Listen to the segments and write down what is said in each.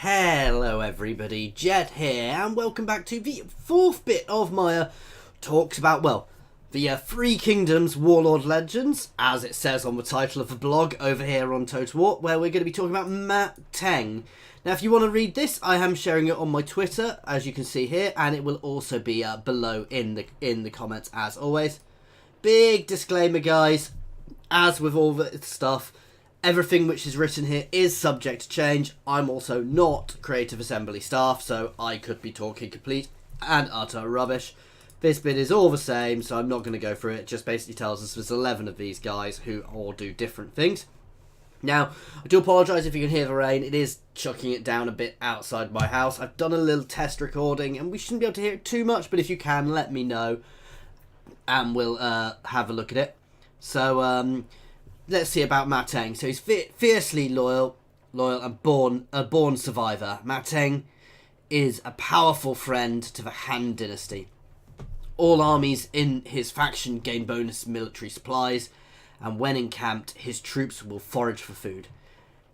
Hello everybody, Jet here, and welcome back to the fourth bit of my talks about, well, the Three Kingdoms Warlord Legends, as it says on the title of the blog over here on Total War, where we're going to be talking about Teng. Now, if you want to read this, I am sharing it on my Twitter, as you can see here, and it will also be below in the comments, as always. Big disclaimer, guys, as with all the stuff, everything which is written here is subject to change. I'm also not Creative Assembly staff, so I could be talking complete and utter rubbish. This bit is all the same, so I'm not going to go through it. It just basically tells us there's 11 of these guys who all do different things. Now, I do apologise if you can hear the rain. It is chucking it down a bit outside my house. I've done a little test recording, and we shouldn't be able to hear it too much, but if you can, let me know, and we'll have a look at it. So, let's see about Teng. So he's fiercely loyal and a born survivor. Teng is a powerful friend to the Han dynasty. All armies in his faction gain bonus military supplies, and when encamped, his troops will forage for food.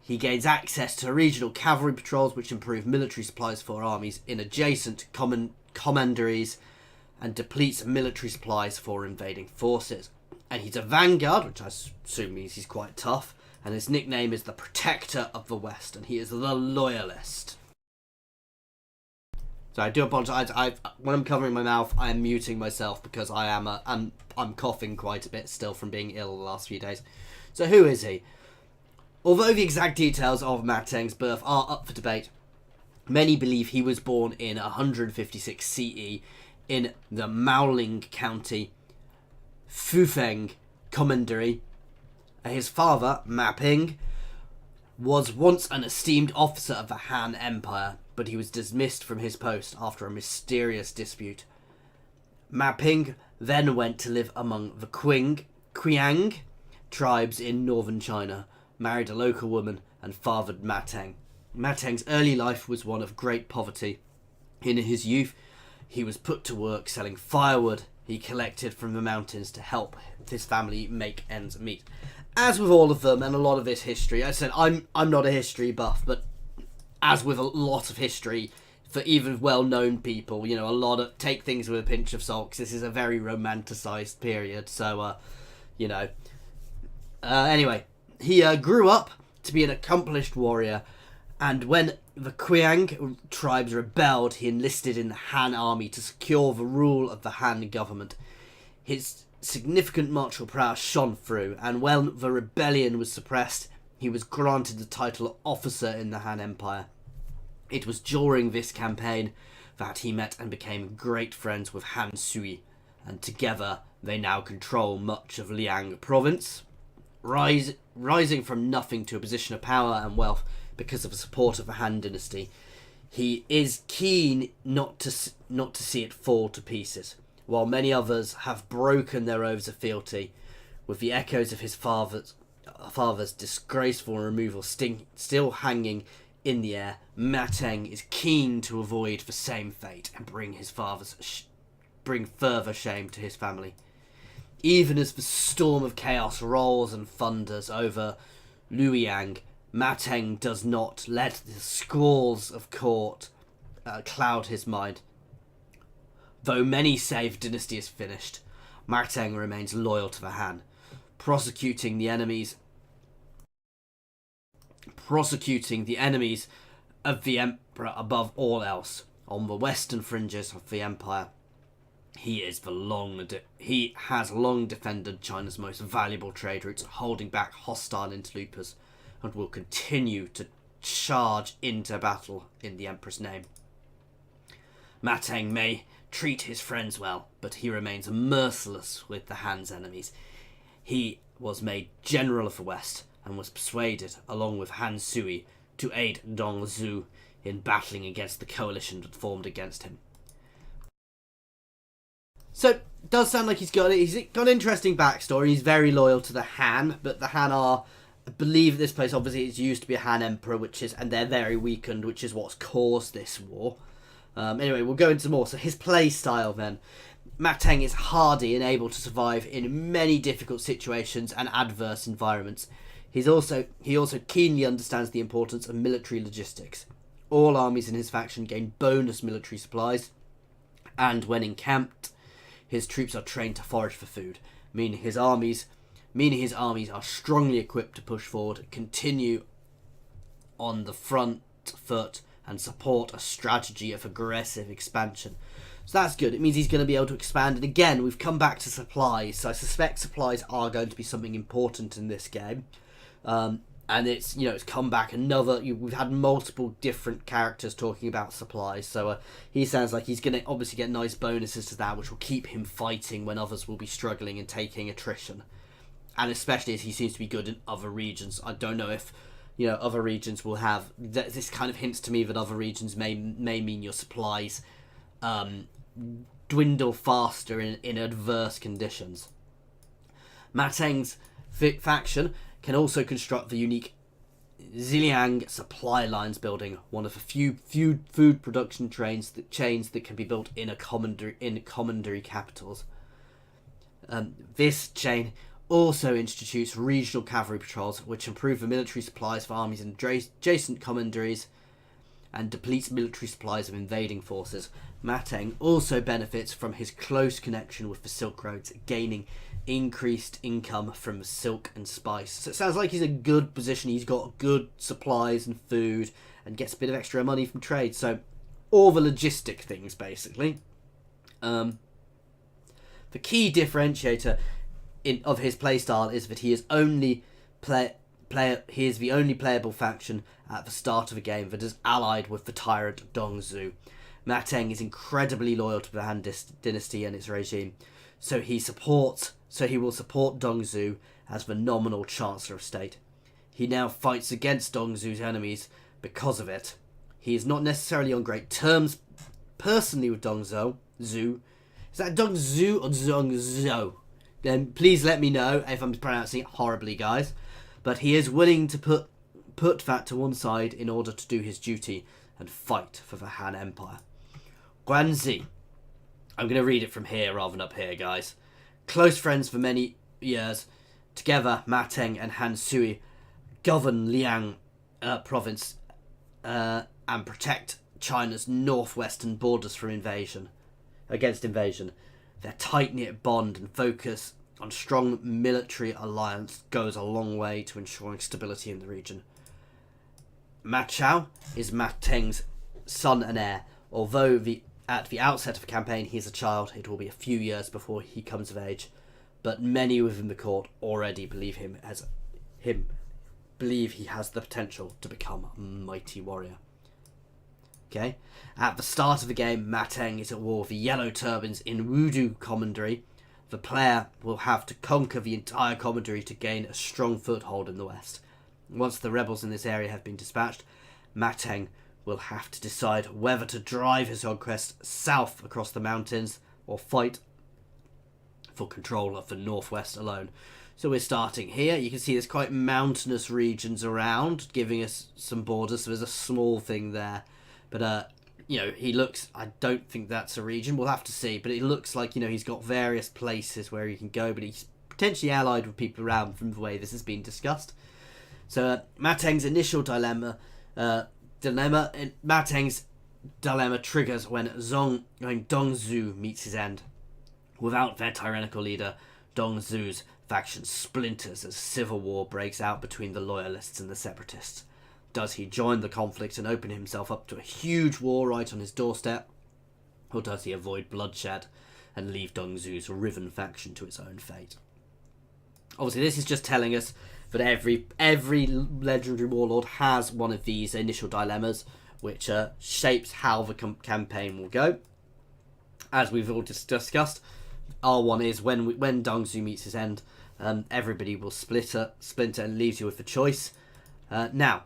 He gains access to regional cavalry patrols, which improve military supplies for armies in adjacent commanderies, and depletes military supplies for invading forces. And he's a vanguard, which I assume means he's quite tough, and his nickname is the Protector of the West, and he is the Loyalist. So I do apologise. When I'm covering my mouth, I am muting myself because I'm coughing quite a bit still from being ill the last few days. So who is he? Although the exact details of Teng's birth are up for debate, many believe he was born in 156 CE in the Maoling County Fufeng Commandery. His father, Ping, was once an esteemed officer of the Han Empire, but he was dismissed from his post after a mysterious dispute. Ping then went to live among the Qiang tribes in northern China, married a local woman, and fathered Teng. Teng's early life was one of great poverty. In his youth, he was put to work selling firewood he collected from the mountains to help his family make ends meet. As with all of them and a lot of this history, I said I'm not a history buff, but as with a lot of history, for even well-known people, you know, a lot of take things with a pinch of salt, 'cause this is a very romanticized period. So, you know. Anyway, he grew up to be an accomplished warrior, and when the Qiang tribes rebelled, he enlisted in the Han army to secure the rule of the Han government. His significant martial prowess shone through, and when the rebellion was suppressed, he was granted the title of officer in the Han Empire. It was during this campaign that he met and became great friends with Han Sui, and together they now control much of Liang province, rising from nothing to a position of power and wealth because of the support of the Han dynasty. He is keen not to see it fall to pieces, while many others have broken their oaths of fealty, with the echoes of his father's disgraceful removal still hanging in the air. Teng is keen to avoid the same fate and bring further shame to his family. Even as the storm of chaos rolls and thunders over Luoyang, Teng does not let the squalls of court cloud his mind. Though many say the dynasty is finished, Teng remains loyal to the Han, prosecuting the enemies of the Emperor above all else. On the western fringes of the Empire, he has long defended China's most valuable trade routes, holding back hostile interlopers, and will continue to charge into battle in the Emperor's name. Teng may treat his friends well, but he remains merciless with the Han's enemies. He was made General of the West, and was persuaded, along with Han Sui, to aid Dong Zhu in battling against the coalition that formed against him. So, it does sound like he's got an interesting backstory. He's very loyal to the Han, but the Han are, I believe this place obviously is used to be a Han Emperor, and they're very weakened, which is what's caused this war. Anyway, we'll go into more. So his play style then. Teng is hardy and able to survive in many difficult situations and adverse environments. He also keenly understands the importance of military logistics. All armies in his faction gain bonus military supplies, and when encamped, his troops are trained to forage for food, meaning his armies are strongly equipped to push forward, continue on the front foot, and support a strategy of aggressive expansion. So that's good. It means he's going to be able to expand. And again, we've come back to supplies. So I suspect supplies are going to be something important in this game. And it's come back we've had multiple different characters talking about supplies. So he sounds like he's going to obviously get nice bonuses to that, which will keep him fighting when others will be struggling and taking attrition. And especially as he seems to be good in other regions. I don't know if other regions will have this. Kind of hints to me that other regions may mean your supplies dwindle faster in adverse conditions. Ma Teng's faction can also construct the unique Ziliang supply lines building, one of a few food production chains that can be built in commandery capitals. This chain also introduced regional cavalry patrols, which improve the military supplies for armies in adjacent commanderies and depletes military supplies of invading forces. Ma Teng also benefits from his close connection with the Silk Roads, gaining increased income from silk and spice. So it sounds like he's in a good position. He's got good supplies and food and gets a bit of extra money from trade. So all the logistic things, basically. The key differentiator of his playstyle is that he is he is the only playable faction at the start of a game that is allied with the tyrant Dong Zhuo. Ma Teng is incredibly loyal to the Han dynasty and its regime, so he will support Dong Zhuo as the nominal Chancellor of State. He now fights against Dong Zhuo's enemies because of it. He is not necessarily on great terms personally with Dong Zhuo. Is that Dong Zhuo or Dong Zhou? Then please let me know if I'm pronouncing it horribly, guys. But he is willing to put that to one side in order to do his duty and fight for the Han Empire. Guanzi. I'm going to read it from here rather than up here, guys. Close friends for many years. Together, Ma Teng and Han Sui govern Liang province and protect China's northwestern borders from against invasion. Their tight-knit bond and focus on strong military alliance goes a long way to ensuring stability in the region. Ma Chao is Ma Teng's son and heir. Although at the outset of the campaign he is a child, it will be a few years before he comes of age. But many within the court already believe he has the potential to become a mighty warrior. Okay. At the start of the game, Ma Teng is at war with the Yellow Turbans in Wudu Commandery. The player will have to conquer the entire commandery to gain a strong foothold in the west. Once the rebels in this area have been dispatched, Ma Teng will have to decide whether to drive his conquest south across the mountains or fight for control of the northwest alone. So we're starting here. You can see there's quite mountainous regions around, giving us some borders. So there's a small thing there. But, he looks... I don't think that's a region. We'll have to see. But it looks like, he's got various places where he can go. But he's potentially allied with people around from the way this has been discussed. So Ma Teng's initial dilemma... Ma Teng's dilemma triggers when Dong Zhuo meets his end. Without their tyrannical leader, Dong Zhuo's faction splinters as civil war breaks out between the loyalists and the separatists. Does he join the conflict and open himself up to a huge war right on his doorstep? Or does he avoid bloodshed and leave Dong Zhuo's riven faction to its own fate? Obviously, this is just telling us that every legendary warlord has one of these initial dilemmas, which shapes how the campaign will go. As we've all just discussed, R1 is when Dong Zhuo meets his end, everybody will splinter and leaves you with a choice. Now,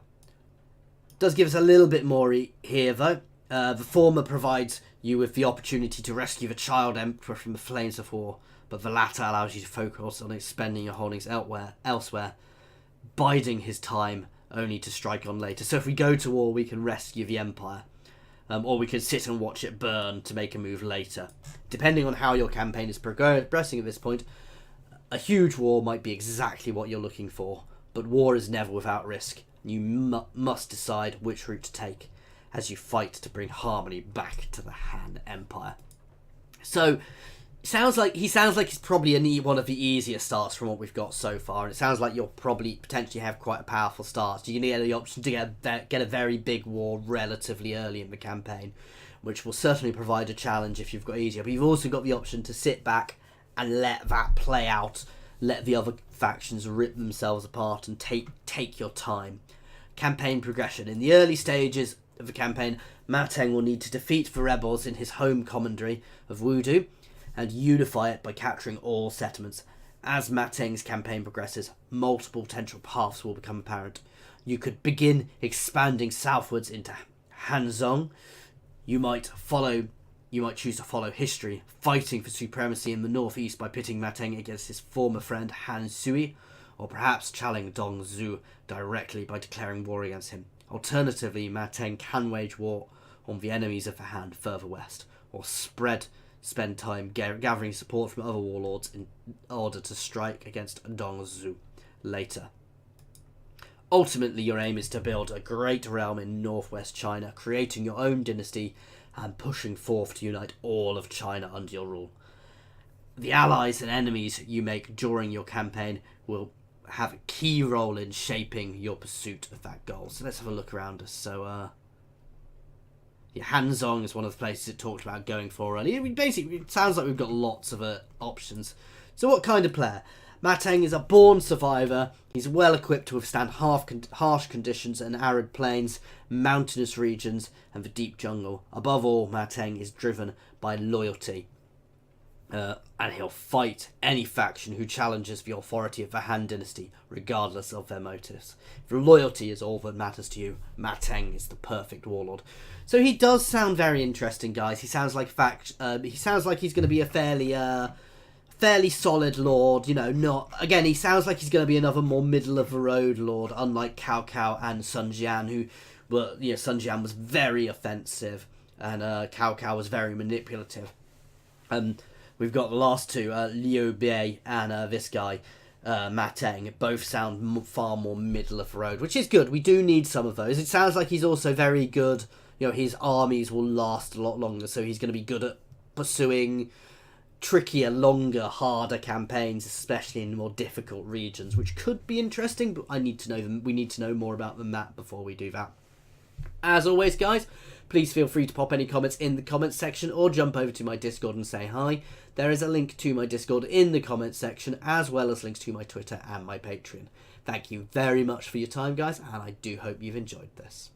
does give us a little bit more here, though. The former provides you with the opportunity to rescue the child emperor from the flames of war, but the latter allows you to focus on expending your holdings elsewhere, biding his time only to strike on later. So if we go to war, we can rescue the empire, or we can sit and watch it burn to make a move later. Depending on how your campaign is progressing at this point, a huge war might be exactly what you're looking for, but war is never without risk. You must decide which route to take, as you fight to bring harmony back to the Han Empire. So, he sounds like he's probably one of the easier starts from what we've got so far, and it sounds like you'll probably potentially have quite a powerful start. You need the option to get a very big war relatively early in the campaign, which will certainly provide a challenge if you've got easier. But you've also got the option to sit back and let that play out, let the other factions rip themselves apart, and take your time. Campaign progression. In the early stages of the campaign, Ma Teng will need to defeat the rebels in his home commandery of Wudu, and unify it by capturing all settlements. As Ma Teng's campaign progresses, multiple potential paths will become apparent. You could begin expanding southwards into Hanzhong. You might choose to follow history, fighting for supremacy in the northeast by pitting Ma Teng against his former friend Han Sui, or perhaps challenging Dong Zhu directly by declaring war against him. Alternatively, Ma Teng can wage war on the enemies of the Han further west, or spend time gathering support from other warlords in order to strike against Dong Zhu later. Ultimately, your aim is to build a great realm in northwest China, creating your own dynasty and pushing forth to unite all of China under your rule. The allies and enemies you make during your campaign will have a key role in shaping your pursuit of that goal. So let's have a look around us. So, Hanzhong is one of the places it talked about going for earlier. Basically, it sounds like we've got lots of options. So what kind of player? Ma Teng is a born survivor. He's well equipped to withstand harsh conditions in arid plains, mountainous regions, and the deep jungle. Above all, Ma Teng is driven by loyalty. And he'll fight any faction who challenges the authority of the Han dynasty, regardless of their motives. If loyalty is all that matters to you, Ma Teng is the perfect warlord. So he does sound very interesting, guys. He sounds like he's going to be a fairly solid lord. He sounds like he's going to be another more middle of the road lord, unlike Cao Cao and Sun Jian, Sun Jian was very offensive and Cao Cao was very manipulative. We've got the last two, Liu Bei and this guy, Ma Teng. Both sound far more middle of the road, which is good. We do need some of those. It sounds like he's also very good. His armies will last a lot longer, so he's going to be good at pursuing trickier, longer, harder campaigns, especially in more difficult regions, which could be interesting, but we need to know more about the map before we do that. As always, guys, please feel free to pop any comments in the comments section or jump over to my Discord and say hi. There is a link to my Discord in the comments section, as well as links to my Twitter and my Patreon. Thank you very much for your time, guys, and I do hope you've enjoyed this.